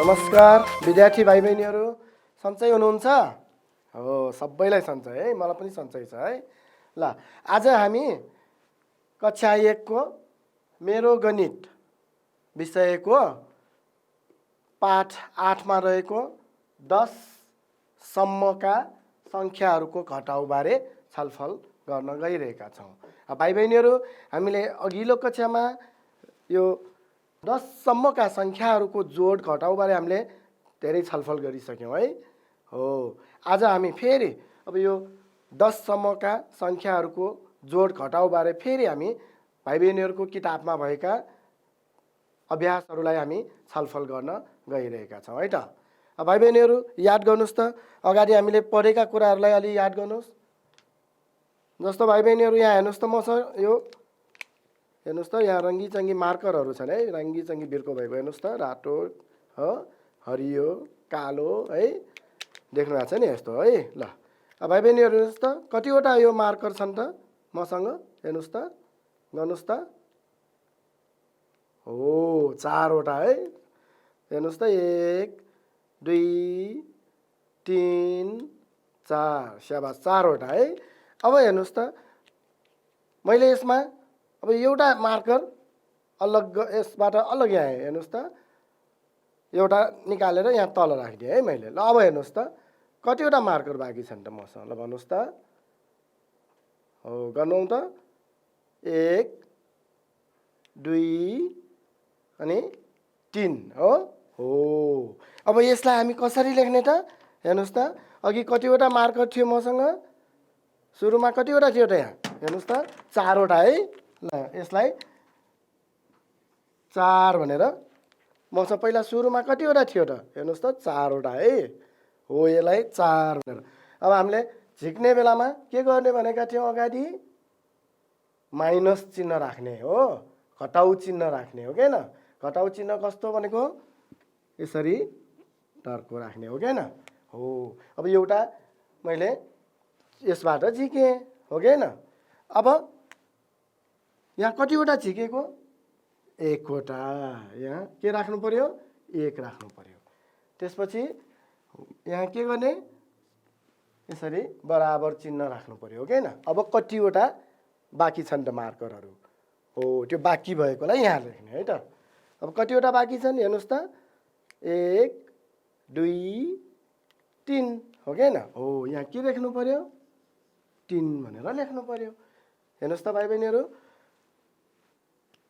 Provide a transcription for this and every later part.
नमस्कार विद्यार्थी भाइ बहिनीहरू, सन्चै हुनुहुन्छ? हो, सबैलाई सन्चै है, मलाई पनि सन्चै छ है। ल, आज हामी कक्षा 1 को मेरो गणित विषयको पाठ 8 मा रहेको 10 सम्मका संख्याहरूको घटाउबारे छलफल गर्न गइरहेका छौँ। भाइ बहिनीहरू, हामीले अघिल्लो कक्षामा यो 10 सम्मका संख्याहरूको जोड घटाउबारे हामीले धेरै छलफल गरिसक्यौँ है। हो, आज हामी फेरि अब यो 10 सम्मका संख्याहरूको जोड घटाउबारे फेरि हामी भाइ बहिनीहरूको किताबमा भएका अभ्यासहरूलाई हामी छलफल गर्न गइरहेका छौँ है त। भाइ बहिनीहरू याद गर्नुहोस् त, अगाडि हामीले पढेका कुराहरूलाई अलि याद गर्नुहोस्। जस्तो भाइ बहिनीहरू यहाँ हेर्नुहोस् त, मसँग यो हेर्नुहोस् त, यहाँ रङ्गीचङ्गी मार्करहरू छन् है, रङ्गीचङ्गी बिर्को भएको हेर्नुहोस् त, रातो हो, हरियो, कालो है, देख्नु भएको छ नि यस्तो है। ल, भाइ बहिनीहरू हेर्नुहोस् त, कतिवटा यो मार्कर छन् त मसँग, हेर्नुहोस् त, गर्नुहोस् त। हो, 4वटा है, हेर्नुहोस् त, 1 2 3 4, स्याबास, 4वटा है। अब हेर्नुहोस् त, मैले यसमा अब एउटा मार्कर अलग, यसबाट अलग यहाँ हेर्नुहोस् त, एउटा निकालेर यहाँ तल राखिदिएँ है मैले। ल, अब हेर्नुहोस् त, कतिवटा मार्कर बाँकी छन् त मसँग, ल भन्नुहोस् त। हो, गर्नु त, 1 2 अनि 3 हो। हो, अब यसलाई हामी कसरी लेख्ने त? हेर्नुहोस् त, अघि कतिवटा मार्कर थियो मसँग, सुरुमा कतिवटा थियो त यहाँ, हेर्नुहोस् त, 4वटा है। ल, यसलाई 4 भनेर मसँग पहिला सुरुमा कतिवटा थियो त, हेर्नुहोस् त, 4वटा है। हो, यसलाई 4 भनेर। अब हामीले झिक्ने बेलामा के गर्ने भनेका थियौँ, अगाडि माइनस चिन्ह राख्ने हो, घटाउ चिन्ह राख्ने हो के न। घटाउ चिन्ह कस्तो भनेको, यसरी टर्को राख्ने हो के न। हो, अब एउटा मैले यसबाट झिकेँ हो के न। अब यहाँ कतिवटा झिकेको, 1वटा, यहाँ के राख्नु पर्यो, 1 राख्नु पर्यो। त्यसपछि यहाँ के गर्ने, यसरी बराबर चिन्ह राख्नु पर्यो हो के न। अब कतिवटा बाँकी छन् त मार्करहरू, हो, त्यो बाँकी भएकोलाई यहाँ लेख्ने है त। अब कतिवटा बाँकी छन् हेर्नुहोस् त, 1 2 3 हो के न। हो, यहाँ के लेख्नु पर्यो, 3 भनेर लेख्नु पर्यो। हेर्नुहोस् त भाइ बहिनीहरू,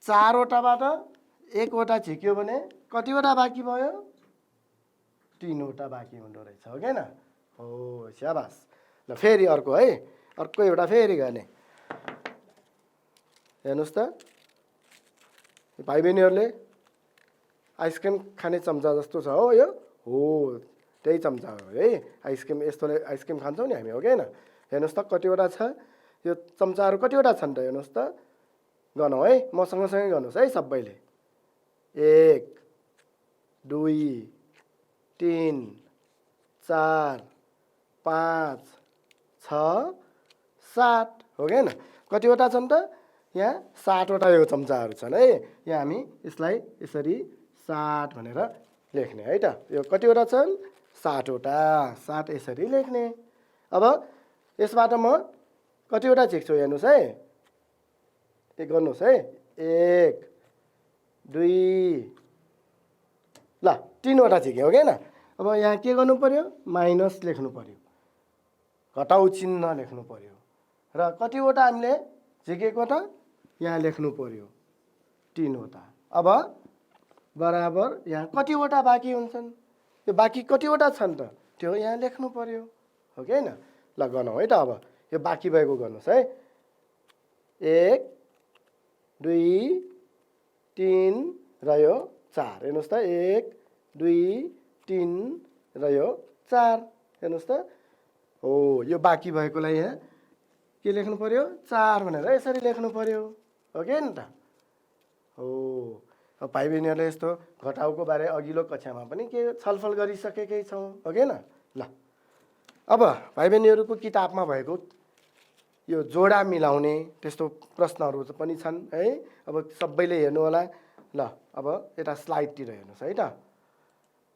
4वटाबाट 1वटा झिक्यो भने कतिवटा बाँकी भयो, 3वटा बाँकी हुँदो रहेछ हो के न। हो, स्याबास। ल, फेरि अर्को है, अर्को एउटा फेरि गर्ने। हेर्नुहोस् त, भाइ बहिनीहरूले आइसक्रिम खाने चम्चा जस्तो छ हो यो। हो, त्यही चम्चा हो है, आइसक्रिम यस्तोले आइसक्रिम खान्छौँ नि हामी हो कि न। हेर्नुहोस् त, कतिवटा छ यो चम्चाहरू, कतिवटा छन् त हेर्नुहोस् त। गर्नु है, म सँगसँगै गर्नुहोस् है सबैले। 1 2 3 4 5 6 7 हो कि न। कतिवटा छन् त, यहाँ 7वटा यो चम्चाहरू छन् है। यहाँ हामी यसलाई यसरी 7 भनेर लेख्ने है त। यो कतिवटा छन्, 7वटा, 7 यसरी लेख्ने। अब यसबाट म कतिवटा झिक्छु हेर्नुहोस् है, गर्नुहोस् है, 1 2 ल, 3वटा झिक्यो हो कि न। अब यहाँ के गर्नु पर्यो, माइनस लेख्नु पर्यो, घटाउ चिन्ह लेख्नु पर्यो। र कतिवटा हामीले झिकेको त यहाँ लेख्नु पर्यो, 3वटा। अब बराबर यहाँ कतिवटा बाँकी हुन्छन्, यो बाँकी कतिवटा छन् त त्यो यहाँ लेख्नु पर्यो हो कि न। ल, गर्नु है त। अब यो बाँकी भएको गर्नुहोस् है, 1 2 3 र यो 4, हेर्नुहोस् त, 1 2 3 र यो 4, हेर्नुहोस् त। हो, यो बाँकी भएकोलाई यहाँ के लेख्नु पर्यो, 4 भनेर यसरी लेख्नु पर्यो हो कि न त। हो, अब भाइ बहिनीहरूले यस्तो घटाउको बारे अघिल्लो कक्षामा पनि के छलफल गरिसकेकै छौँ हो कि न। ल, अब भाइ बहिनीहरूको किताबमा भएको यो जोडा मिलाउने त्यस्तो प्रश्नहरू पनि छन् है। अब सबैले हेर्नु होला। ल, अब यता स्लाइडतिर हेर्नुहोस् है त।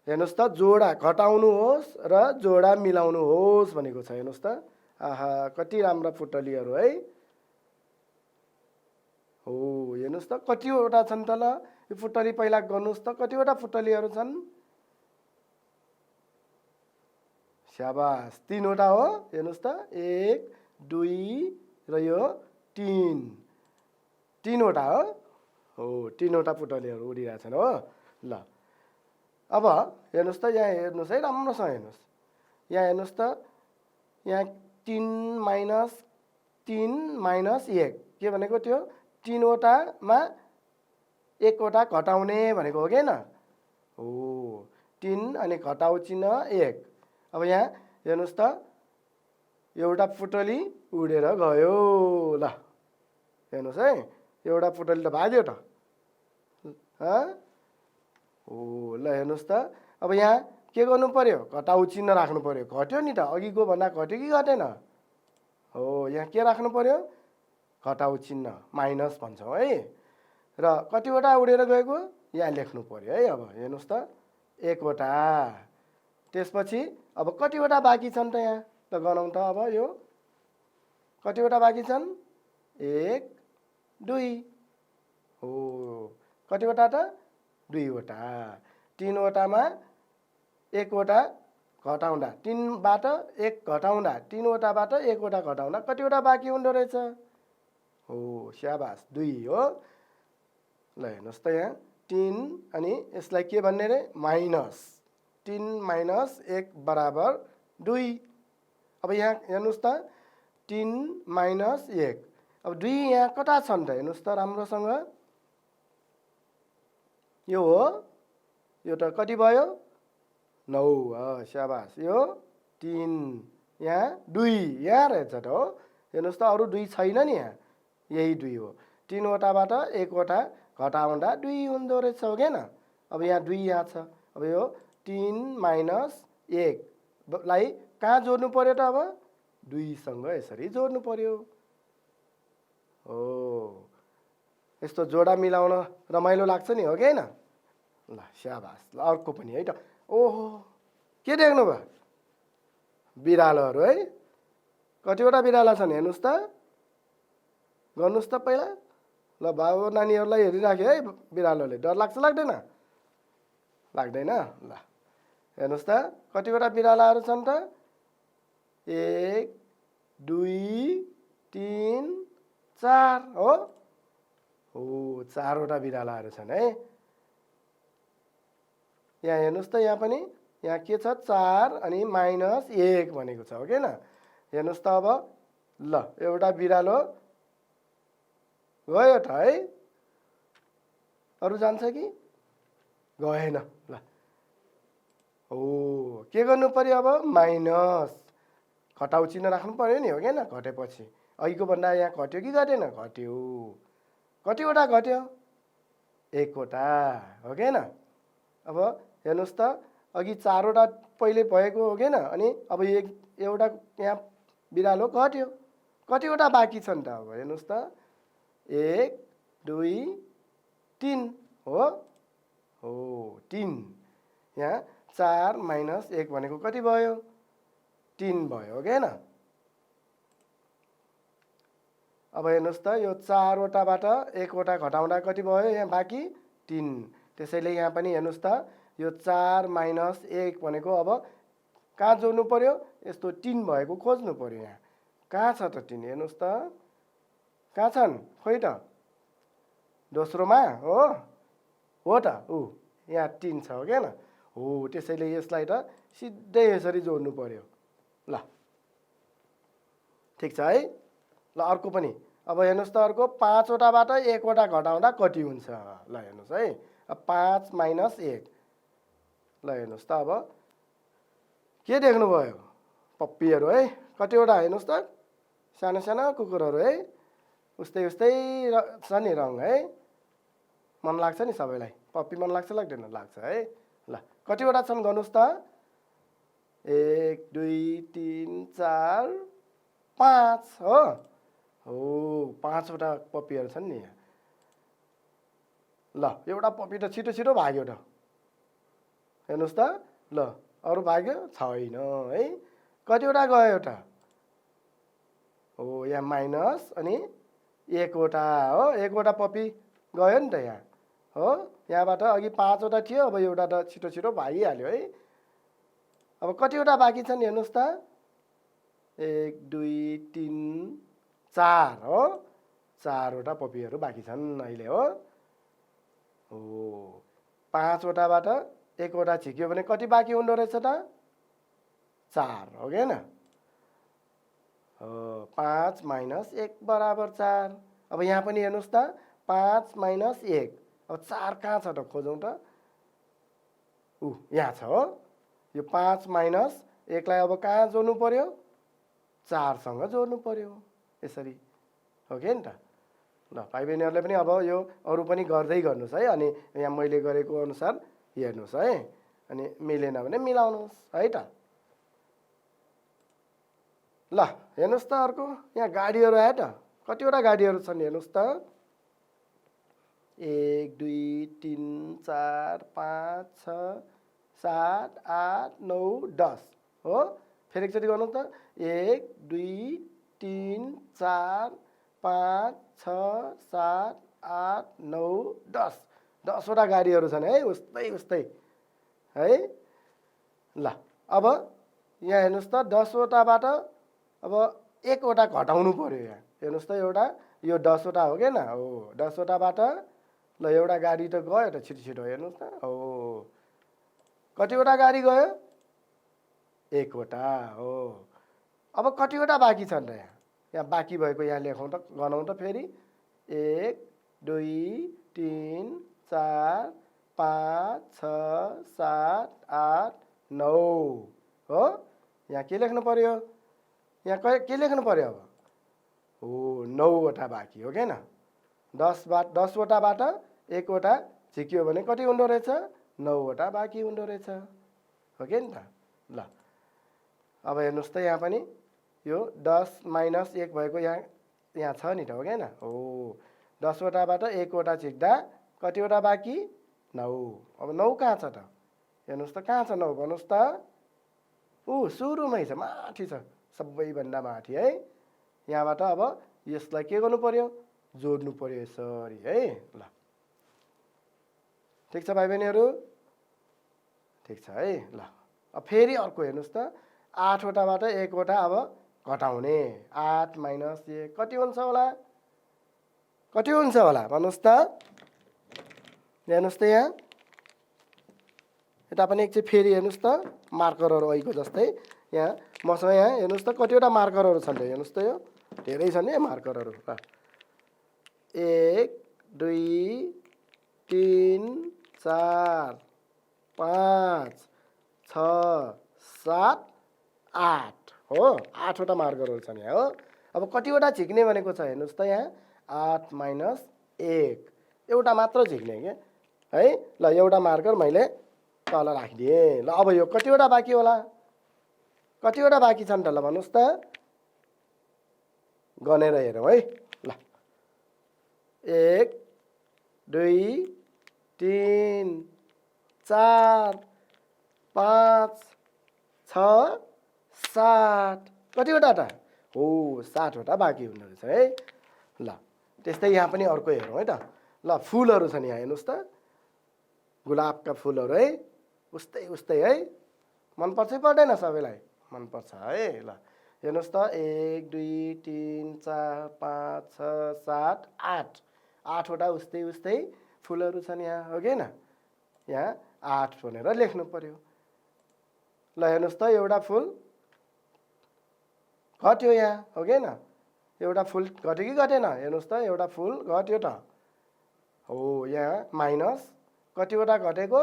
हेर्नुहोस् त जोडा घटाउनुहोस् र जोडा मिलाउनुहोस् भनेको छ। हेर्नुहोस् त आहा कति राम्रा फुटलीहरू है। हो हेर्नुहोस् त कतिवटा छन् त ल यो फुटली पहिला गर्नुहोस् त कतिवटा फुटलीहरू छन्। स्याबास 3 वटा हो। हेर्नुहोस् त 1 2 र यो 3 वटा हो 3 वटा फुटलीहरू उडिरहेछन् हो। ल अब हेर्नुहोस् त यहाँ हेर्नुहोस् है राम्रोसँग हेर्नुहोस्। यहाँ हेर्नुहोस् त यहाँ 3 माइनस 1 के भनेको त्यो 3 वटामा 1 वटा घटाउने भनेको हो कि हैन हो 3 अनि घटाउ चिन्ह 1। अब यहाँ हेर्नुहोस् त एउटा फुटली उडेर गयो। ल हेर्नुहोस् है एउटा फुटली त भाग्यो त हो। ल हेर्नुहोस् त अब यहाँ के गर्नु पर्यो घटाउ चिन्ह राख्नु पर्यो। घट्यो नि त अघिको भन्दा घट्यो कि घटेन हो। यहाँ के राख्नु पर्यो घटाउ चिन्ह माइनस भन्छौँ है। र कतिवटा उडेर गएको यहाँ लेख्नु पर्यो है। अब हेर्नुहोस् त 1 वटा। त्यसपछि अब कतिवटा बाँकी छन् त यहाँ त गनौँ त। अब यो कतिवटा बाँकी छन् 1 2 हो कतिवटा त 2 वटा। 3 वटामा 1 वटा घटाउँदा 3 बाट 1 घटाउँदा 3 वटाबाट 1 वटा घटाउँदा कतिवटा बाँकी हुँदो रहेछ हो। स्याबास 2 हो। ल हेर्नुहोस् त यहाँ 3 अनि यसलाई के भन्ने रे माइनस 3 माइनस 1 बराबर 2। अब यहाँ हेर्नुहोस् त 3 माइनस 1 अब 2 यहाँ कता छन् त हेर्नुहोस् त राम्रोसँग। यो हो यो त कति भयो 9 स्याबास यो 3 यहाँ 2 यहाँ रहेछ त हो। हेर्नुहोस् त अरू 2 छैन नि यहाँ यही 2 हो। 3 वटाबाट 1 वटा घटाउँदा 2 हुँदो रहेछ हो कि न। अब यहाँ 2 यहाँ छ। अब यो 3 माइनस 1 लाई कहाँ जोड्नु पर्यो त अब 2 सँग यसरी जोड्नु पर्यो हो। यस्तो जोडा मिलाउन रमाइलो लाग्छ नि हो कि हैन। ल स्याबास। ल अर्को पनि है त। ओहो के देख्नु भयो बिरालोहरू है। कतिवटा बिराला छन् हेर्नुहोस् त गर्नुहोस् त पहिला। ल बाबु नानीहरूलाई हेरिराख्यो है बिरालोले डर लाग्छ लाग्दैन लाग्दैन। ल हेर्नुहोस् त कतिवटा बिरालाहरू छन् त 1 2 3 4 हो 4 वटा बिरालाहरू छन् है। यहाँ हेर्नुहोस् त यहाँ पनि यहाँ के छ 4 अनि माइनस 1 भनेको छ हो कि न। हेर्नुहोस् त अब ल एउटा बिरालो गयो त है। अरू जान्छ कि गएन। ल हो के गर्नु पर्यो अब माइनस घटाउ चिन्ह राख्नु पर्यो नि हो कि न। घटेपछि अघिको भन्दा यहाँ घट्यो कि घटेन घट्यो। कतिवटा घट्यो 1 वटा हो कि न। अब हेर्नुहोस् त अघि 4 वटा पहिले भएको हो कि न। अनि अब एउटा यहाँ बिरालो घट्यो कतिवटा बाँकी छन् त अब हेर्नुहोस् त 1 2 3 हो 3 यहाँ 4 माइनस 1 भनेको कति भयो 3 भयो हो कि न। अब हेर्नुहोस् त यो 4 वटाबाट 1 वटा घटाउँदा कति भयो यहाँ बाँकी 3। त्यसैले यहाँ पनि हेर्नुहोस् त यो 4 माइनस 1 भनेको अब कहाँ जोड्नु पर्यो यस्तो 3 भएको खोज्नु पर्यो। यहाँ कहाँ छ त 3 हेर्नुहोस् त कहाँ छन् खोइ त दोस्रोमा हो त यहाँ 3 छ हो क्या न हो। त्यसैले यसलाई त सिधै यसरी जोड्नु पर्यो। ल ठिक छ है। ल अर्को पनि अब हेर्नुहोस् त अर्को 5 वटाबाट 1 वटा घटाउँदा कति हुन्छ। ल हेर्नुहोस् है अब 5 माइनस 1 ल हेर्नुहोस् त अब के देख्नुभयो पप्पीहरू है। कतिवटा हेर्नुहोस् त सानो सानो कुकुरहरू है उस्तै उस्तै छ नि रङ है। मन लाग्छ नि सबैलाई पप्पी मन लाग्छ लाग्दैन लाग्छ है। ल कतिवटा छन् गर्नुहोस् त 1 2 3 4 5 हो 5 वटा पप्पीहरू छन् नि यहाँ। ल एउटा पप्पी त छिटो छिटो भाग्यो त हेर्नुहोस् त ल अरू भाग्यो छैन है कतिवटा गयो एउटा हो यहाँ माइनस अनि एकवटा हो एकवटा पपी गयो नि त यहाँ हो यहाँबाट अघि 5 वटा थियो अब एउटा त छिटो छिटो भागिहाल्यो है अब कतिवटा बाँकी छन् हेर्नुहोस् त 1 2 3 4 हो 4 वटा पपीहरू बाँकी छन् अहिले हो हो 5 वटाबाट एकवटा झिक्यो भने कति बाँकी हुँदो रहेछ त 4 हो हैन 5 माइनस 1 बराबर 4 अब यहाँ पनि हेर्नुहोस् त 5 माइनस 1 अब 4 कहाँ छ त खोजौँ त यहाँ छ हो यो 5 माइनस 1 लाई अब कहाँ जोड्नु पर्यो 4 सँग जोड्नु पर्यो यसरी हो के नि त ल भाइ बहिनीहरूले पनि अब यो अरू पनि गर्दै गर्नुस् है अनि यहाँ मैले गरेको अनुसार हेर्नुस् है अनि मिलेन भने मिलाउनुस् है त ल हेर्नुस् त अर्को यहाँ गाडीहरू आयो त कतिवटा गाडीहरू छन् हेर्नुस् त 1 2 3 4 5 6 7 8 9 10 हो फेरि एकचोटि गर्नु त 1 2 3 4 5 6 7 8 9 10 10 वटा गाडीहरू छन् है उस्तै उस्तै है ल अब यहाँ हेर्नुस् त 10 वटाबाट अब 1 वटा घटाउनु पर्यो यहाँ हेर्नुस् त एउटा यो 10 वटा हो के न हो 10 वटाबाट ल एउटा गाडी त गयो त छिटो छिटो हेर्नुस् त हो कतिवटा गाडी गयो 1 वटा हो अब कतिवटा बाँकी छन् त यहाँ बाँकी भएको यहाँ लेखौँ त गनौँ त फेरि 1 2 3 4 5 6 7 8 9 हो यहाँ के लेख्नु पर्यो यहाँ के लेख्नु पर्यो अब हो 9 वटा बाँकी हो के न 10 वटाबाट 1 वटा झिक्यो भने कति हुँदो रहेछ 9 वटा बाँकी हुँदो रहेछ हो के नि त ल अब हेर्नुस् त यहाँ पनि यो 10 माइनस 1 भएको यहाँ छ नि त हो के न हो 10 वटाबाट 1 वटा झिक्दा कतिवटा बाँकी 9 अब 9 कहाँ छ त हेर्नुस् त कहाँ छ 9 भन्नुस् त सुरुमै छ माथि छ सबैभन्दा माथि है यहाँबाट अब यसलाई के गर्नु पर्यो जोड्नु पर्यो यसरी है ल ठीक छ भाइ बहिनीहरू ठीक छ है ल अब फेरि अर्को हेर्नुस् त 8 वटाबाट 1 वटा अब घटाउने 8 माइनस 1 कति हुन्छ होला भन्नुस् त हेर्नुस् त यहाँ यता पनि एकचोटि फेरि हेर्नुस् त मार्करहरू अहिलेको जस्तै यहाँ मसँग यहाँ हेर्नुस् त कतिवटा मार्करहरू छन् त हेर्नुस् त यो धेरै छन् है मार्करहरू ल 1 2 3 4 5 6 7 8 हो 8 वटा मार्करहरू छन् यहाँ हो अब कतिवटा झिक्ने भनेको छ हेर्नुस् त यहाँ 8 माइनस 1 एउटा मात्र झिक्ने के है ल एउटा मार्कर मैले तल राखिदिएँ ल अब यो कतिवटा बाँकी होला कतिवटा बाँकी छन् त ल भन्नुस् त गनेर हेरौँ है ल 1 2 3 4 5 6 7 कतिवटा त हो 7 वटा बाँकी हुँदो रहेछ है ल त्यस्तै यहाँ पनि अर्को हेरौँ है त ल फुलहरू छन् यहाँ हेर्नुस् त गुलाबका फुलहरू है उस्तै उस्तै है मन पर्छ पर्दैन सबैलाई मन पर्छ है ल हेर्नुस् त 1 2 3 4 5 6 7 8 8 वटा उस्तै उस्तै फुलहरू छन् यहाँ हो कि न यहाँ 8 भनेर लेख्नु पर्यो ल हेर्नुस् त एउटा फुल घट्यो यहाँ हो कि न एउटा फुल घट्यो कि घटेन हेर्नुस् त एउटा फुल घट्यो त हो यहाँ माइनस कतिवटा घटेको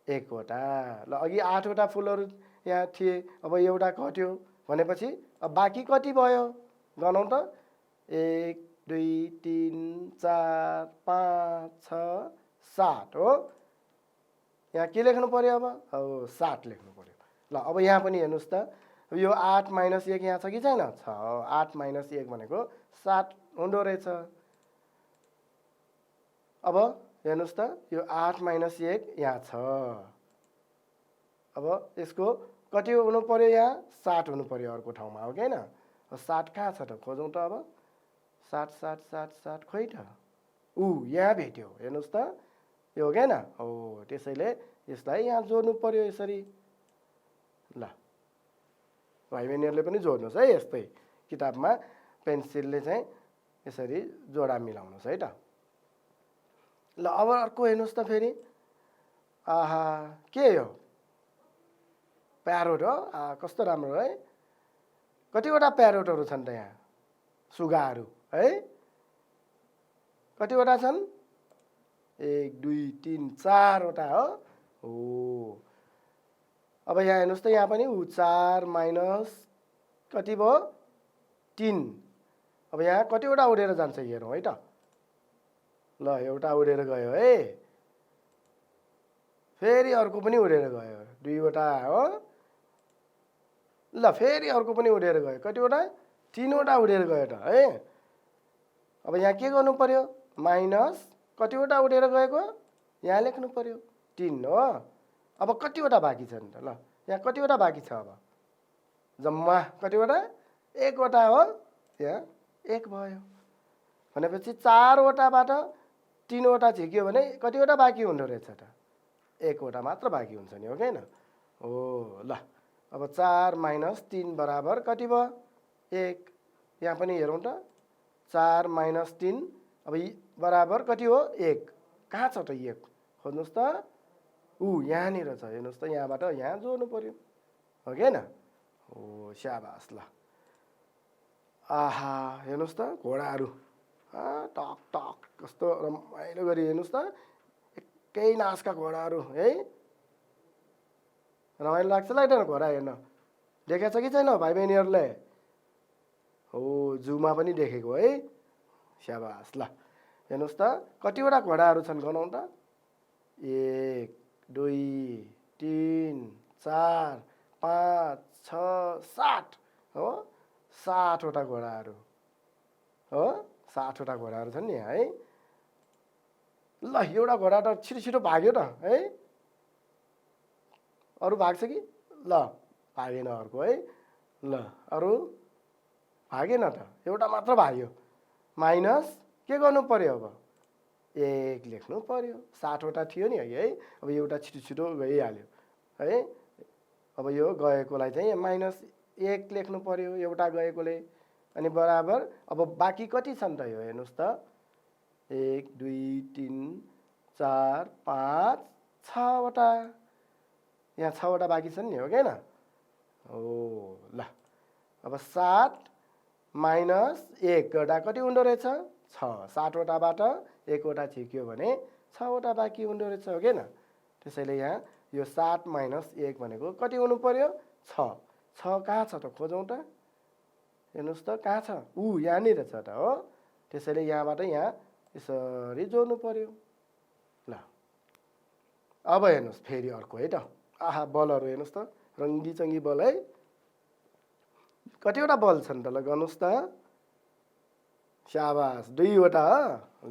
1 वटा ल अघि 8 वटा फुलहरू यहाँ थिए अब एउटा घट्यो भनेपछि अब बाँकी कति भयो गनौँ त 1 2 3 4 5 6 7 हो यहाँ के लेख्नु पर्यो अब हो 7 लेख्नु पर्यो ल अब यहाँ पनि हेर्नुस् त यो 8 माइनस 1 यहाँ छ कि छैन छ 8 माइनस 1 भनेको 7 हुँदो रहेछ अब हेर्नुस् त यो 8 माइनस 1 यहाँ छ अब यसको कति हुनु पर्यो यहाँ 60 हुनु पर्यो अर्को ठाउँमा हो कि हैन 60 कहाँ छ त खोजौँ त अब 60 60 60 60 खोइ त यहाँ भेट्यो हेर्नुस् त यो हो कि हैन हो त्यसैले यसलाई यहाँ जोड्नु पर्यो यसरी ल भाइ बहिनीहरुले पनि जोड्नुस् है यस्तै किताबमा पेन्सिलले चाहिँ यसरी जोडा मिलाउनुस् है त ल अब अर्को हेर्नुस् त फेरि आहा के यो प्यारोट हो कस्तो राम्रो है कतिवटा प्यारोटहरु छन् त यहाँ सुगाहरु है कतिवटा छन् 1 2 3 4 वटा हो अब यहाँ हेर्नुस् त यहाँ पनि 4 माइनस कति भयो 3 अब यहाँ कतिवटा उडेर जान्छ हेरौँ है त ल एउटा उडेर गयो है फेरि अर्को पनि उडेर गयो 2 वटा हो ल फेरि अर्को पनि उडेर गयो कतिवटा 3 वटा उडेर गयो त है अब यहाँ के गर्नु पर्यो माइनस कतिवटा उडेर गएको यहाँ लेख्नु पर्यो 3 हो अब कतिवटा बाँकी छन् त ल यहाँ कतिवटा बाँकी छ अब जम्मा कतिवटा 1 वटा हो यहाँ 1 भयो भनेपछि 4 वटाबाट 3 वटा झिक्यो भने कतिवटा बाँकी हुँदो रहेछ त 1 वटा मात्र बाँकी हुन्छ नि हो कि हैन हो ल अब 4 माइनस 3 बराबर कति भयो 1 यहाँ पनि हेरौँ त 4 माइनस 3 अब बराबर कति हो 1 कहाँ छ त 1 खोज्नुस् त यहाँनिर छ हेर्नुस् त यहाँबाट यहाँ जोड्नु पर्यो हो कि हैन हो शाबास ल आहा हेर्नुस् त घोडाहरु टक टक कस्तो रमाइलो गरी हेर्नुस् त एकै नासका घोडाहरु है रमाइलो लाग्छ लाग्दैन घोडा हेर्न देखेछ कि छैन भाइ बहिनीहरुले हो जुमा पनि देखेको है शाबास ल हेर्नुस् त कतिवटा घोडाहरु छन् गनौँ त 1 2 3 4 5 6 7 हो 60 वटा घोडाहरु हो 60 वटा घोडाहरु छन् नि है ल एउटा घोडा त छिटो छिटो भाग्यो त है अरु भाग्छ कि ल भागेन अर्को है ल अरु भागेन त एउटा मात्र भाग्यो माइनस के गर्नु पर्यो अब 1 लेख्नु पर्यो 60 वटा थियो नि है अब एउटा छिटो छिटो गइहाल्यो है अब यो गएकोलाई चाहिँ माइनस 1 लेख्नु पर्यो एउटा गएकोले अनि बराबर अब बाँकी कति छन् त यो हेर्नुस् त 1 2 3 4 5 6 वटा यहाँ 6 वटा बाँकी छन् नि हो के हैन हो ल अब 7 माइनस 1 गर्दा कति हुँदो रहेछ 6 7 वटाबाट 1 वटा छिक्यो भने 6 वटा बाँकी हुँदो रहेछ हो के हैन त्यसैले यहाँ यो 7 माइनस 1 भनेको कति हुनु पर्यो 6 6 कहाँ छ त खोजौँ त हेर्नुस् त कहाँ छ यहाँनिर छ त हो त्यसैले यहाँबाट यहाँ यसरी जोड्नु पर्यो ल अब हेर्नुस् फेरि अर्को है त आहा बलहरु हेर्नुस् त रङ्गी चङ्गी बल है कतिवटा बल छन् त ल गर्नुस् त शाबास 2 वटा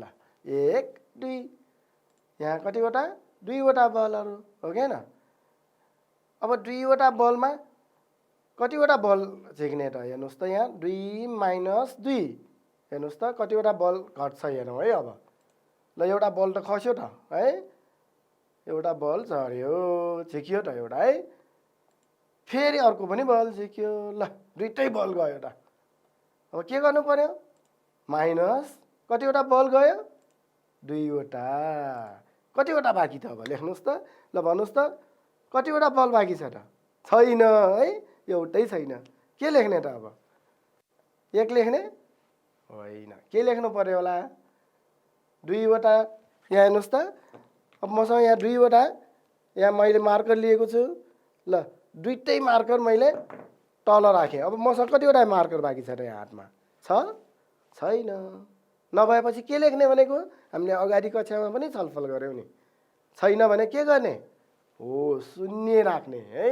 ल 1 2 यहाँ कतिवटा 2 वटा बलहरु हो के हैन अब 2 वटा बलमा कतिवटा बल झिक्ने त हेर्नुस् त यहाँ 2 माइनस 2 हेर्नुस् त कतिवटा बल घट्छ हेरौँ है अब ल एउटा बल त खस्यो त है एउटा बल झर्यो झिक्यो त एउटा है फेरि अर्को पनि बल झिक्यो ल दुईटै बल गयो त अब के गर्नु पर्यो माइनस कतिवटा बल गयो 2 वटा कतिवटा बाँकी त अब लेख्नुस् त ल भन्नुस् त कतिवटा बल बाँकी छ त छैन है एउटै छैन के लेख्ने त अब 1 लेख्ने होइन के लेख्नु पर्यो होला 2 वटा यहाँ हेर्नुस् त अब मसँग यहाँ 2 वटा यहाँ मैले मार्कर लिएको छु ल दुईटै मार्कर मैले तल राखेँ अब मसँग कतिवटा मार्कर बाँकी छ र यहाँ हातमा छैन नभएपछि के लेख्ने भनेको हामीले अगाडि कक्षामा पनि छलफल गर्यौं नि छैन भने के गर्ने हो शून्य राख्ने है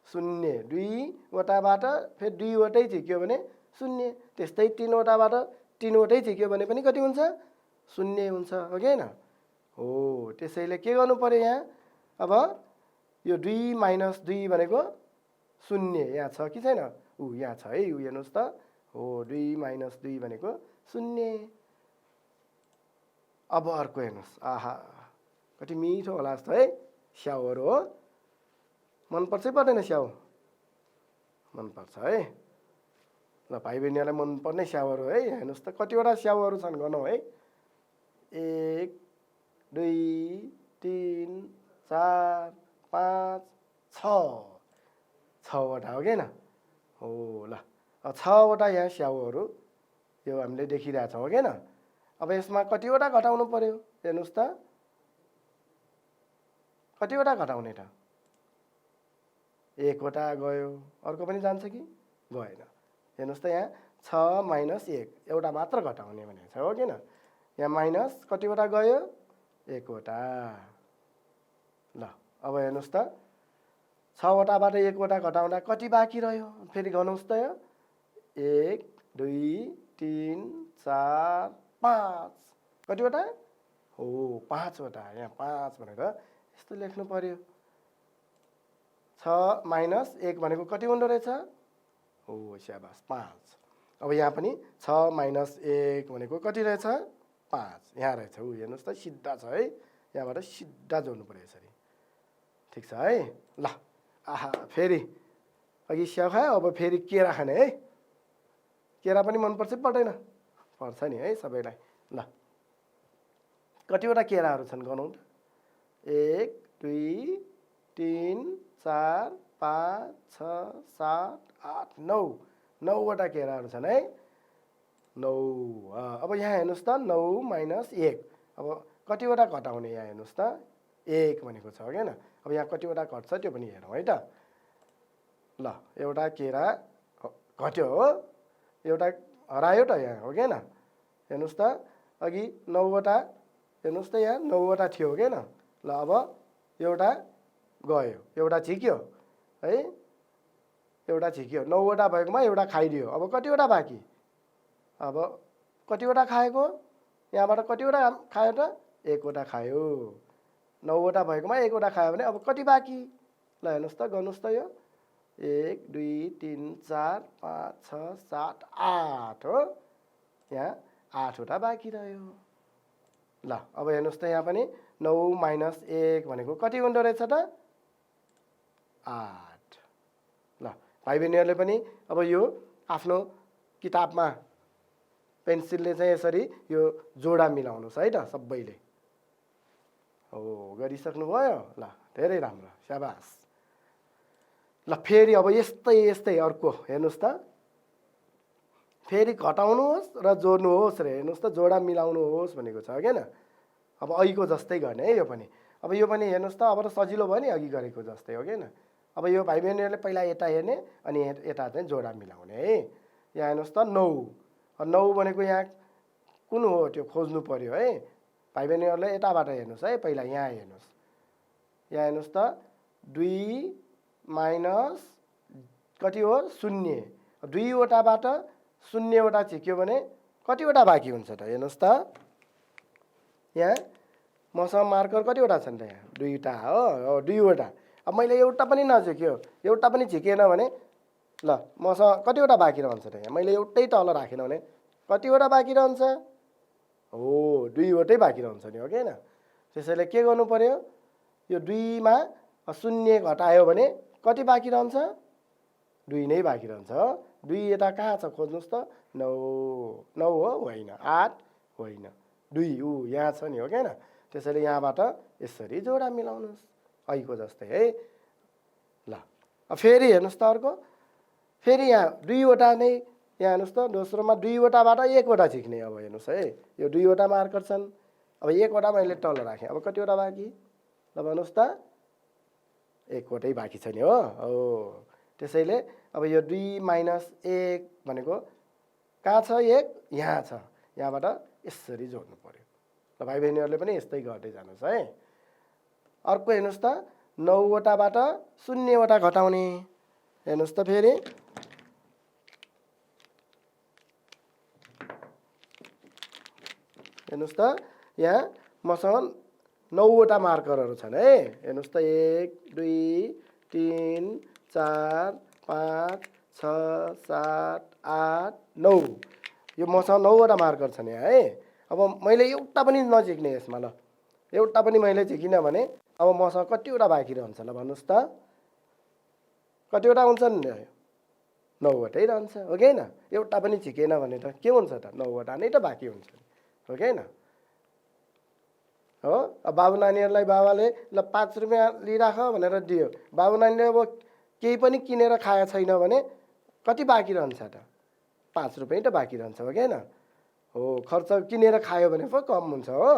शून्य 2 वटाबाट फेरि 2 वटै झिक्यो भने शून्य त्यस्तै 3 वटाबाट 3 वटै झिक्यो भने पनि कति हुन्छ शून्य हुन्छ हो कि हैन हो त्यसैले के गर्नु पर्यो यहाँ अब यो 2 - 2 भनेको 0 यहाँ छ कि छैन यहाँ छ है हेर्नुहोस् त हो 2 - 2 भनेको 0 अब अर्को हेर्नुहोस् आहा कति मिठो होला जस्तो है स्याउहरू हो मनपर्छ पर्दैन स्याउ मनपर्छ है ल भाइ बहिनीहरूलाई मनपर्ने स्याउहरू है हेर्नुहोस् त कतिवटा स्याउहरू छन् गनौँ है 1 2 3 4 5 6 6वटा हो कि हो ल 6वटा यहाँ स्याउहरू यो हामीले देखिरहेछौँ हो कि अब यसमा कतिवटा घटाउनु पर्यो हेर्नुहोस् त कतिवटा घटाउने त 1वटा गयो अर्को पनि जान्छ कि गएन हेर्नुहोस् त यहाँ 6 - 1 एउटा मात्र घटाउने भनेको छ हो कि यहाँ माइनस कतिवटा गयो 1वटा ल अब हेर्नुहोस् त 6वटाबाट 1वटा घटाउँदा कति बाँकी रह्यो फेरि गनौस् त यो 1 2 3 4 5 कतिवटा हो 5वटा यहाँ 5 भनेर यस्तो लेख्नु पर्यो 6 - 1 भनेको कति हुँदो रहेछ हो स्याबास 5 अब यहाँ पनि 6 - 1 भनेको कति रहेछ 5 यहाँ रहेछ हेर्नुहोस् त सिधा छ है यहाँबाट सिधा जोड्नु पर्यो यसरी ठिक छ है ल आहा फेरि अघि स्याउ खायो अब फेरि केरा खाने है केरा पनि मनपर्छ पर्दैन पर्छ नि है सबैलाई ल कतिवटा केराहरू छन् गनौँ त 1 2 3 4 5 6 7 8 9 9वटा केराहरू छन् है 9 अब यहाँ हेर्नुहोस् त 9 - 1 अब कतिवटा घटाउने यहाँ हेर्नुहोस् त 1 भनेको छ होइन अब यहाँ कतिवटा घट्छ त्यो पनि हेरौँ है त ल एउटा केरा घट्यो हो एउटा हरायो त यहाँ हो कि हेर्नुहोस् त अघि 9वटा हेर्नुहोस् त यहाँ 9वटा थियो कि ल अब एउटा गयो एउटा झिक्यो है एउटा झिक्यो 9वटा भएकोमा एउटा खाइदियो अब कतिवटा बाँकी अब कतिवटा खाएको यहाँबाट कतिवटा खायो त 1वटा खायो 9वटा भएकोमा 1वटा खायो भने अब कति बाँकी ल हेर्नुहोस् त गर्नुहोस् त यो 1 2 3 4 5 6 7 8 हो यहाँ 8वटा बाँकी रह्यो ल अब हेर्नुहोस् त यहाँ पनि 9 - 1 भनेको कति हुँदो रहेछ त 8 ल भाइ बहिनीहरूले पनि अब यो आफ्नो किताबमा पेन्सिलले चाहिँ यसरी यो जोडा मिलाउनुहोस् है त सबैले हो गरिसक्नु भयो ल धेरै राम्रो स्याबास ल फेरि अब यस्तै अर्को हेर्नुहोस् त फेरि घटाउनुहोस् र जोड्नुहोस् र हेर्नुहोस् त जोडा मिलाउनुहोस् भनेको छ हैन अब अघिको जस्तै गर्ने है यो पनि अब यो पनि हेर्नुहोस् त अब त सजिलो भयो नि अघि गरेको जस्तै हो हैन अब यो भाइ बहिनीहरूले पहिला यता हेर्ने अनि यता चाहिँ जोडा मिलाउने है यहाँ हेर्नुहोस् त 9 भनेको यहाँ कुन हो त्यो खोज्नु पर्यो है भाइ बहिनीहरूले यताबाट हेर्नुहोस् है पहिला यहाँ हेर्नुहोस् यहाँ हेर्नुहोस् त 2 माइनस कति हो 0 2वटाबाट 0वटा झिक्यो भने कतिवटा बाँकी हुन्छ त हेर्नुहोस् त यहाँ मसँग मार्कर कतिवटा छन् त यहाँ 2टा हो 2वटा अब मैले एउटा पनि नझिक्यो एउटा पनि झिकेन भने ल मसँग कतिवटा बाँकी रहन्छ त यहाँ मैले एउटै तल राखेन भने कतिवटा बाँकी रहन्छ हो 2वटै बाँकी रहन्छ नि हो हैन त्यसैले के गर्नु पर्यो यो 2 मा 0 घटायो भने कति बाँकी रहन्छ 2 नै बाँकी रहन्छ 2 यता कहाँ छ खोज्नुस् त 9 हो होइन 8 होइन 2 यहाँ छ नि हो हैन त्यसैले यहाँबाट यसरी जोडा मिलाउनुस् अहिको जस्तै है ल अब फेरि हेर्नुस् त अर्को फेरि यहाँ 2वटा नै यहाँ हेर्नुस् त दोस्रोमा 2वटाबाट 1वटा झिक्ने अब हेर्नुस् है यो 2वटा मार्कर छन् अब 1वटा मैले तल राखेँ अब कतिवटा बाँकी ल भन्नुस् त 1वटै बाँकी छ नि हो त्यसैले अब यो 2 माइनस 1 भनेको कहाँ छ 1 यहाँ छ यहाँबाट यसरी जोड्नु पर्यो ल भाइ बहिनीहरूले पनि यस्तै गर्दै जानुस् है अर्को हेर्नुस् त 9वटाबाट 0वटा घटाउने हेर्नुस् त फेरि हेर्नुस् त यहाँ मसँग 9वटा मार्करहरू छन् है। हेर्नुहोस् त 1 2 3 4 5 6 7 8 9 यो मसँग 9वटा मार्कर छन् यहाँ है। अब मैले एउटा पनि नझिक्ने यसमा, ल एउटा पनि मैले झिकिनँ भने अब मसँग कतिवटा बाँकी रहन्छ ल भन्नुहोस् त, कतिवटा हुन्छन्? 9वटै रहन्छ हो कि होइन? एउटा पनि झिकेन भने त के हुन्छ त? 9वटा नै त बाँकी हुन्छ हो कि होइन? हो, अब बाबु नानीहरूलाई बाबाले ल 5 रुपियाँ लिइराख भनेर दियो, बाबु नानीले अब केही पनि किनेर खाएको छैन भने कति बाँकी रहन्छ त? 5 रुपियाँ त बाँकी रहन्छ हो कि होइन? हो, खर्च किनेर खायो भने पो कम हुन्छ हो।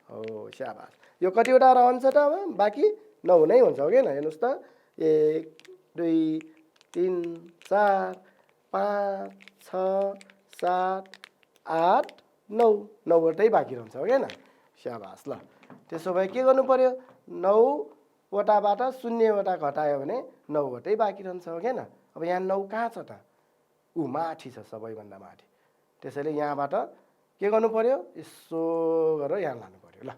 हो, स्याबास। यो कतिवटा रहन्छ त अब बाँकी? 9 नै हुन्छ हो कि होइन? हेर्नुहोस् त 1 2 3 4 5 6 7 8 9 9वटै बाँकी रहन्छ हो कि होइन? स्याबास। ल त्यसो भए के गर्नु पर्यो? 9वटाबाट 0वटा घटायो भने 9वटै बाँकी रहन्छ हो कि होइन? अब यहाँ 9 कहाँ छ त? माथि छ, सबैभन्दा माथि। त्यसैले यहाँबाट के गर्नु पर्यो? यसो गरेर यहाँ लानु पर्यो। ल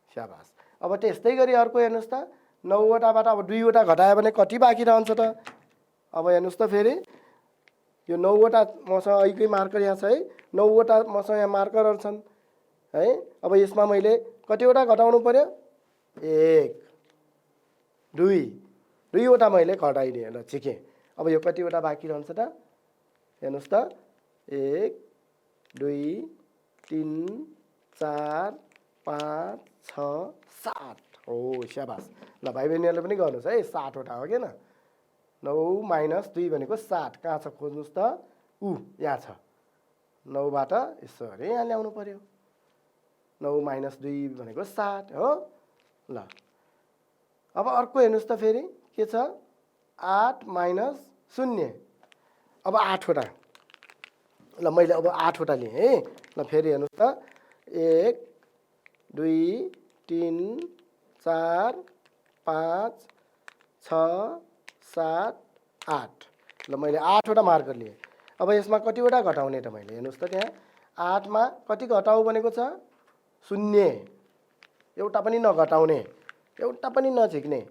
स्याबास। अब त्यस्तै गरी अर्को हेर्नुहोस् त 9वटाबाट अब 2वटा घटायो भने कति बाँकी रहन्छ त? अब हेर्नुहोस् त फेरि यो 9वटा मसँग अहिलेकै मार्कर यहाँ छ है। 9वटा मसँग यहाँ मार्करहरू छन् है। अब यसमा मैले कतिवटा घटाउनु पर्यो? 1 2 2वटा मैले घटाइदिएँ, ल झिकेँ। अब यो कतिवटा बाँकी रहन्छ त? हेर्नुहोस् त 1 2 3 4 5 6 7 हो, स्याबास। ल भाइ बहिनीहरूले पनि गर्नुहोस् है, 7वटा हो कि होइन? 9 माइनस 2 भनेको 7, कहाँ छ खोज्नुहोस् त? यहाँ छ। 9बाट यसो अरे यहाँ ल्याउनु पर्यो। 9 माइनस 2 भनेको 7 हो। ल अब अर्को हेर्नुहोस् त फेरि के छ? 8 माइनस 0, अब 8वटा। ल मैले अब 8वटा लिएँ है। ल फेरि हेर्नुहोस् त 1 2 3 4 5 6 7 8। ल मैले 8वटा मार्कर लिएँ। अब यसमा कतिवटा घटाउने त मैले? हेर्नुहोस् त त्यहाँ 8मा कति घटाउ भनेको छ? 0, एउटा पनि नघटाउने, एउटा पनि नझिक्ने।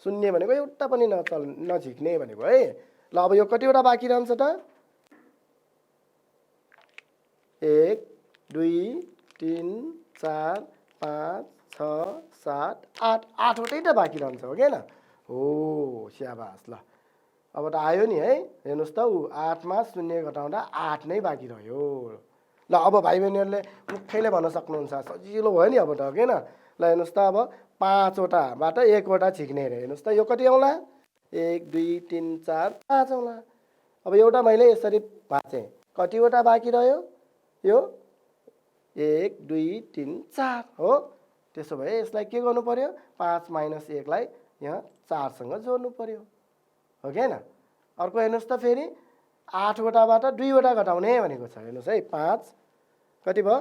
0 भनेको एउटा पनि नझिक्ने भनेको है। ल अब यो कतिवटा बाँकी रहन्छ त? 1 2 3 4 5 6 7 8 8वटै त बाँकी रहन्छ हो कि होइन? हो, स्याबास। ल अब त आयो नि है। हेर्नुहोस् त 8मा 0 घटाउँदा 8 नै बाँकी रह्यो। ल अब भाइ बहिनीहरूले मुखैले भन्न सक्नुहुन्छ, सजिलो भयो नि अब त हो कि होइन? ल हेर्नुहोस् त अब 5वटाबाट 1वटा झिक्ने अरे। हेर्नुहोस् त यो कति आउला? 1 2 3 4 5 आउला। अब एउटा मैले यसरी भाँचेँ, कतिवटा बाँकी रह्यो? यो 1 2 3 4 हो। त्यसो भए यसलाई के गर्नु पर्यो? 5 माइनस 1लाई यहाँ 4सँग जोड्नु पर्यो हो कि होइन? अर्को हेर्नुहोस् त फेरि 8वटाबाट 2वटा घटाउने भनेको छ। हेर्नुहोस् है 5 कति भयो?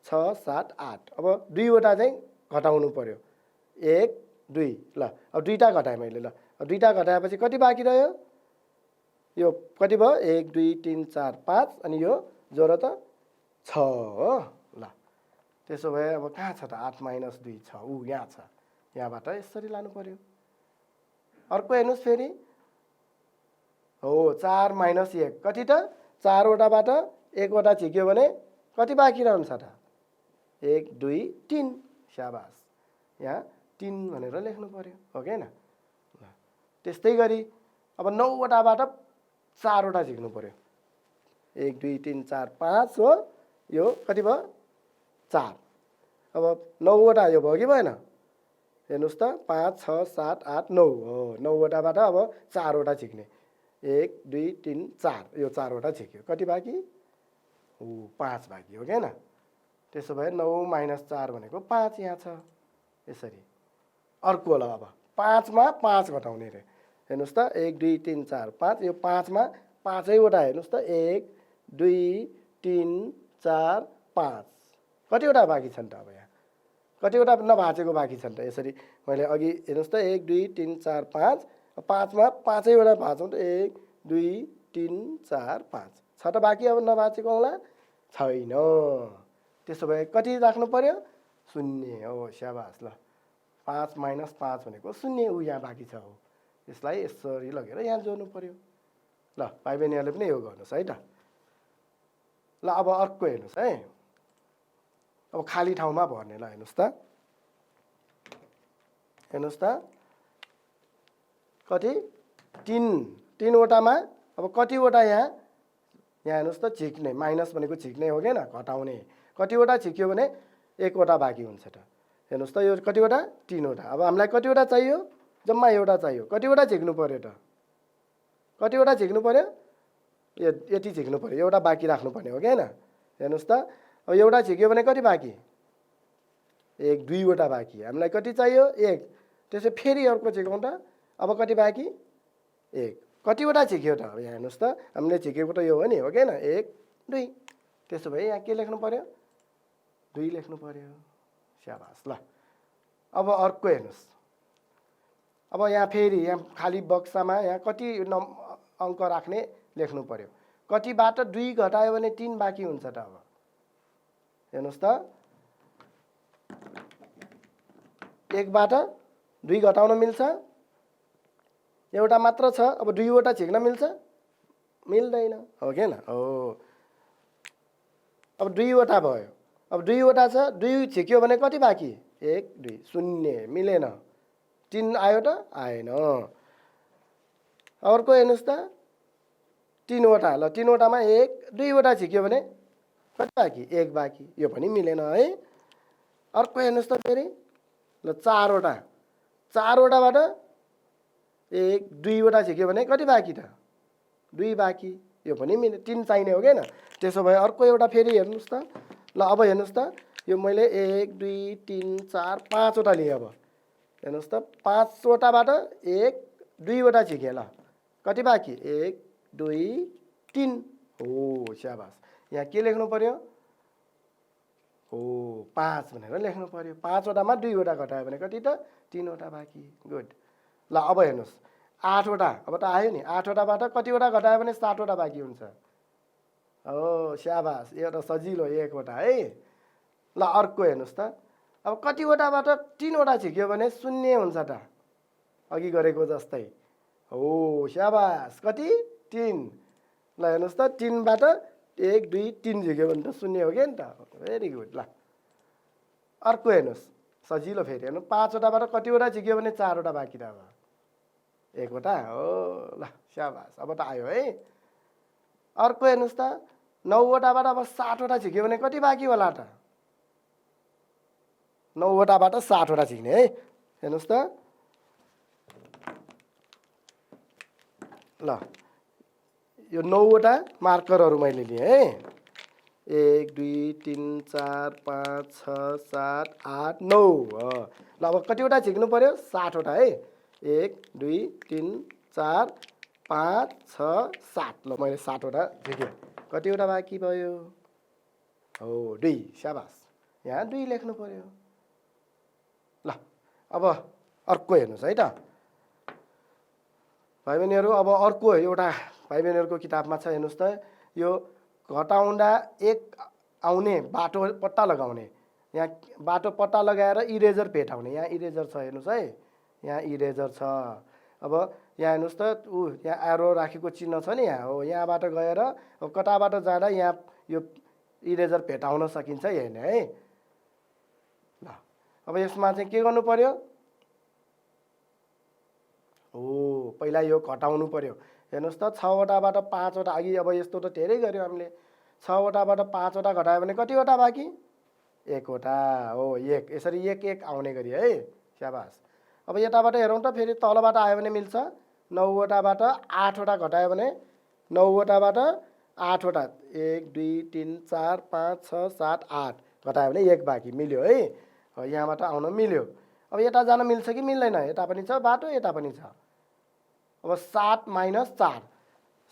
6 7 8। अब 2वटा चाहिँ घटाउनु पर्यो। 1 2। ल अब 2टा घटाएँ मैले। ल अब 2टा घटाएपछि कति बाँकी रह्यो? यो कति भयो? 1 2 3 4 5 अनि यो जोड त 6 हो। ल त्यसो भए अब कहाँ छ त? 8 माइनस 2 छ, यहाँ छ। यहाँबाट यसरी लानु पर्यो। अर्को हेर्नुहोस् फेरि हो 4 माइनस 1 कति त? 4वटाबाट 1वटा झिक्यो भने कति बाँकी रहन्छ त? 1 2 3, स्याबास। यहाँ 3 भनेर लेख्नु पर्यो हो कि होइन? त्यस्तै गरी अब 9वटाबाट 4वटा झिक्नु पर्यो। 1 2 3 4 5 हो। यो कति भयो? 4। अब 9वटा यो भयो कि भएन? हेर्नुहोस् त 5 6 7 8 9 हो। 9वटाबाट अब 4वटा झिक्ने। 1 2 3 4, यो 4वटा झिक्यो, कति बाँकी? 5 बाँकी हो कि होइन? त्यसो भए 9 माइनस 4 भनेको 5 यहाँ छ। यसरी अर्को होला अब 5मा 5 घटाउने रे। हेर्नुहोस् त 1 2 3 4 5, यो 5मा 5वटा हेर्नुहोस् त 1 2 3 4 5, कतिवटा बाँकी छन् त? अब यहाँ कतिवटा नभाँचेको बाँकी छन् त? यसरी मैले अघि हेर्नुहोस् त 1 2 3 4 5, 5मा 5वटा भाँचौँ त 1 2 3 4 5 छ त बाँकी। अब नभाँचेको होला छैन। त्यसो भए कति राख्नु पर्यो? शून्य हो स्याबास ल 5 - 5 भनेको शून्य ऊ यहाँ बाँकी छ हो यसलाई यसरी लगेर यहाँ जोड्नु पर्यो ल भाइ बहिनीहरूले पनि यो गर्नुहोस् है त ल अब अर्को हेर्नुहोस् है अब खाली ठाउँमा भर्ने ल हेर्नुहोस् त कति 3वटामा अब कतिवटा यहाँ हेर्नुहोस् त झिक्ने माइनस भनेको झिक्ने हो क्या घटाउने कतिवटा झिक्यो भने 1वटा बाँकी हुन्छ त हेर्नुहोस् त यो कतिवटा 3वटा अब हामीलाई कतिवटा चाहियो जम्मा एउटा चाहियो कतिवटा झिक्नु पर्यो त कतिवटा झिक्नु पर्यो यति झिक्नु पर्यो एउटा बाँकी राख्नुपर्ने हो क्या हेर्नुहोस् त अब एउटा झिक्यो भने कति बाँकी 1 2वटा बाँकी हामीलाई कति चाहियो 1 त्यसै फेरि अर्को झिकौँ त अब कति बाँकी 1 कतिवटा झिक्यो त अब यहाँ हेर्नुहोस् त हामीले झिकेको त यो हो नि हो क्या 1 2 त्यसो भए यहाँ के लेख्नु पर्यो 2 लेख्नु पर्यो स्याबास ल अब अर्को हेर्नुहोस् अब यहाँ फेरि यहाँ खाली बक्सामा यहाँ कति अङ्क राख्ने लेख्नु पर्यो कतिबाट 2 घटायो भने 3 बाँकी हुन्छ त अब हेर्नुहोस् त 1बाट 2 घटाउन मिल्छ एउटा मात्र छ अब 2वटा झिक्न मिल्छ मिल्दैन हो के हो अब 2वटा भयो अब 2वटा छ 2 झिक्यो भने कति बाँकी 1 2 शून्य मिलेन 3 आयो त आएन अर्को हेर्नुहोस् त 3वटा ल 3वटामा 1 2वटा झिक्यो भने कति बाँकी 1 बाँकी यो पनि मिलेन है अर्को हेर्नुहोस् त फेरि ल 4वटाबाट 1 2वटा झिक्यो भने कति बाँकी त 2 बाँकी यो पनि मिल्यो 3 चाहिने हो क्या त्यसो भए अर्को एउटा फेरि हेर्नुहोस् त ल अब हेर्नुहोस् त यो मैले 1 2 3 4 5वटा लिएँ अब हेर्नुहोस् त 5वटाबाट 1 2वटा झिकेँ ल कति बाँकी 1 2 3 हो स्याबास यहाँ के लेख्नु पर्यो हो 5 भनेर लेख्नु पर्यो 5वटामा 2वटा घटायो भने कति त 3वटा बाँकी गुड ल अब हेर्नुहोस् 8वटा अब त आयो नि 8वटाबाट कतिवटा घटायो भने 7वटा बाँकी हुन्छ हो स्याबास यो त सजिलो 1वटा है ल अर्को हेर्नुहोस् त अब कतिवटाबाट 3वटा झिक्यो भने शून्य हुन्छ त अघि गरेको जस्तै हो स्याबास कति 3 ल हेर्नुहोस् त 3बाट 1 2 3 झिक्यो भने त शून्य हो क्या नि त भेरी गुड ल अर्को हेर्नुहोस् सजिलो फेरि हेर्नु 5वटाबाट कतिवटा झिक्यो भने 4वटा बाँकी त अब 1वटा हो ल स्याबास अब त आयो है अर्को हेर्नुहोस् त 9वटाबाट अब 7वटा झिक्यो भने कति बाँकी होला त 9वटाबाट 7वटा झिक्ने है हेर्नुहोस् त ल यो 9वटा मार्करहरू मैले लिएँ है 1 2 3 4 5 6 7 8 9 ल अब कतिवटा झिक्नु पर्यो 7वटा है 1 2 3 4 5 6 7 ल मैले 7वटा झिकेँ कतिवटा बाँकी भयो हो 2 स्याबास यहाँ 2 लेख्नु पर्यो ल अब अर्को हेर्नुहोस् है त भाइ बहिनीहरू अब अर्को एउटा भाइ बहिनीहरूको किताबमा छ हेर्नुहोस् त यो घटाउँदा 1 आउने बाटो पट्टा लगाउने यहाँ बाटो पट्टा लगाएर इरेजर भेटाउने यहाँ इरेजर छ हेर्नुहोस् है यहाँ इरेजर छ अब यहाँ हेर्नुहोस् त यहाँ एरो राखेको चिन्ह छ नि यहाँ हो यहाँबाट गएर अब कताबाट जाँदा यहाँ यो इरेजर भेटाउन सकिन्छ यही नै है ल अब यसमा चाहिँ के गर्नु पर्यो हो पहिला यो घटाउनु पर्यो हेर्नुहोस् त 6वटाबाट 5वटा अघि अब यस्तो त धेरै गर्यो हामीले 6वटाबाट 5वटा घटायो भने कतिवटा बाँकी 1वटा हो 1 यसरी 1 1 आउने गरी है स्याबास अब यताबाट हेरौँ त फेरि तलबाट आयो भने मिल्छ 9वटाबाट 8वटा घटायो भने 9वटाबाट 8वटा 1 2 3 4 5 6 7 8 घटायो भने 1 बाँकी मिल्यो है यहाँबाट आउन मिल्यो अब यता जान मिल्छ कि मिल्दैन यता पनि छ बाटो यता पनि छ अब 7 - 4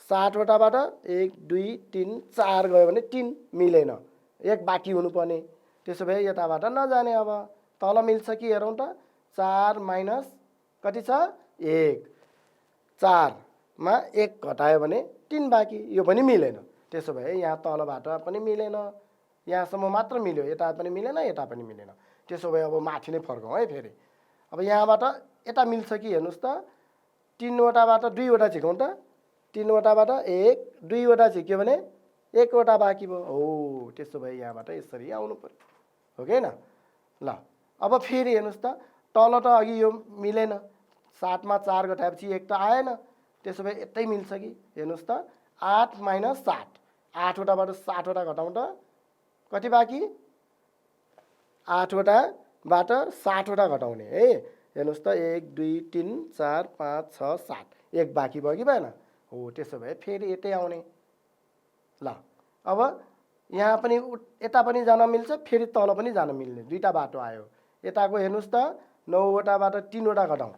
7वटाबाट 1 2 3 4 गयो भने 3 मिलेन 1 बाँकी हुनुपर्ने त्यसो भए यताबाट नजाने अब तल मिल्छ कि हेरौँ त 4 माइनस कति छ 1 4 मा 1 घटायो भने 3 बाँकी यो पनि मिलेन त्यसो भए यहाँ तलबाट पनि मिलेन यहाँसम्म मात्र मिल्यो यता पनि मिलेन यता पनि मिलेन त्यसो भए अब माथि नै फर्कौँ है फेरि। अब यहाँबाट यता मिल्छ कि हेर्नुहोस् त, 3 वटाबाट 2 वटा झिकौँ त। 3 वटाबाट 1 2 वटा झिक्यो भने 1 वटा बाँकी भयो। हो त्यसो भए यहाँबाट यसरी आउनु पर्यो, हो कि हैन? ल अब फेरि हेर्नुहोस् त, तल त अघि यो मिलेन, 7 मा 4 घटाएपछि 1 त आएन। त्यसो भए यतै मिल्छ कि हेर्नुहोस् त, 8 - 7, 8 वटाबाट 7 वटा घटाउँ त कति बाँकी? 8 वटाबाट 7 वटा घटाउने है। हेर्नुहोस् त 1 2 3 4 5 6 7, 1 बाँकी भयो कि भएन? हो त्यसो भए फेरि यतै आउने। ल अब यहाँ पनि यता पनि जान मिल्छ, फेरि तल पनि जान मिल्ने, दुईटा बाटो आयो। यताको हेर्नुहोस् त 9 वटाबाट 3 वटा घटाउँ,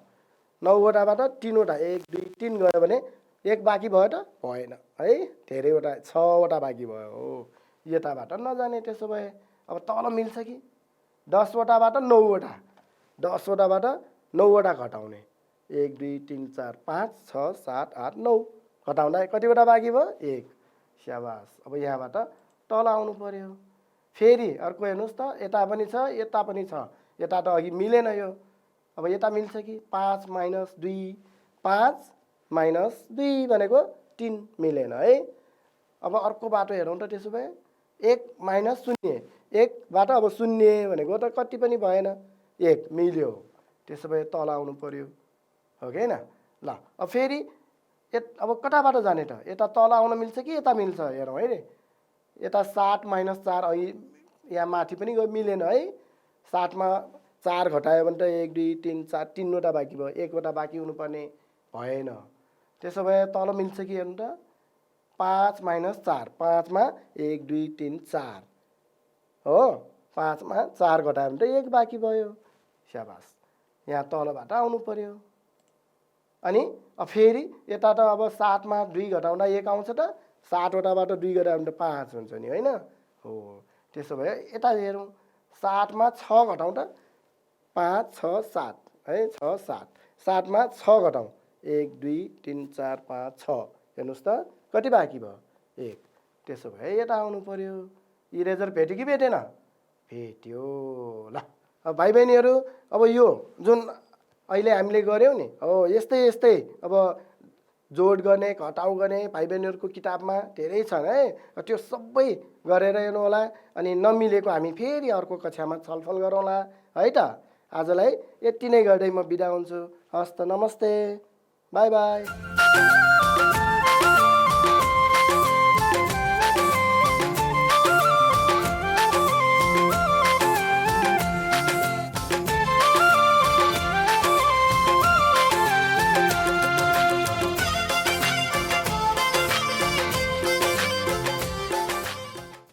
9 वटाबाट 3 वटा 1 2 3 गयो भने 1 बाँकी भयो त? भएन है, धेरैवटा 6 वटा बाँकी भयो। हो यताबाट नजाने। त्यसो भए अब तल मिल्छ कि? 10 वटाबाट 9 वटा, 10 वटाबाट 9 वटा घटाउने, 1 2 3 4 5 6 7 8 9 घटाउँदा कतिवटा बाँकी भयो? 1। स्याबास। अब यहाँबाट तल आउनु पर्यो। फेरि अर्को हेर्नुहोस् त, यता पनि छ यता पनि छ, यता त अघि मिलेन यो। अब यता मिल्छ कि? 5 - 2, 5 - 2 भनेको 3 मिलेन है। अब अर्को बाटो हेरौँ त। त्यसो भए 1 - 0, 1बाट अब 0 भनेको त कति पनि भएन, 1 मिल्यो। त्यसो भए तल आउनु पर्यो, हो कि हैन? ल अब फेरि अब कताबाट जाने त? यता तल आउन मिल्छ कि यता मिल्छ हेरौँ है। यता 7 - 4 अघि यहाँ माथि पनि मिलेन है। 7 मा 4 घटायो भने त 1 2 3 4 3 वटा बाँकी भयो, 1 वटा बाँकी हुनुपर्ने भएन। त्यसो भए तल मिल्छ कि हेर्नु त, 5 - 4, 5 मा 1 2 3 4 हो, 5 मा 4 घटायो भने त 1 बाँकी भयो। स्याबास। यहाँ तलबाट आउनु पर्यो। अनि फेरि यता त अब 7 मा 2 घटाउँदा 1 आउँछ त, 7 वटाबाट 2 घटायो भने त 5 हुन्छ नि होइन? हो त्यसो भए यता हेरौँ, 7 मा 6 घटाउँ त, 5 6 7 है, 6 7, 7 मा 6 घटाउँ, 1 2 3 4 5 6, हेर्नुहोस् त कति बाँकी भयो? 1। त्यसो भए यता आउनु पर्यो। इरेजर भेट्यो कि भेटेन? भेट्यो। ल अब भाइ बहिनीहरू, अब यो जुन अहिले हामीले गऱ्यौँ नि, हो यस्तै अब जोड गर्ने घटाउ गर्ने भाइ बहिनीहरूको किताबमा धेरै छन् है। त्यो सबै गरेर हेर्नु होला। अनि नमिलेको हामी फेरि अर्को कक्षामा छलफल गरौँला है त। आजलाई यति नै गर्दै म बिदा हुन्छु। हस्त नमस्ते, बाई बाई।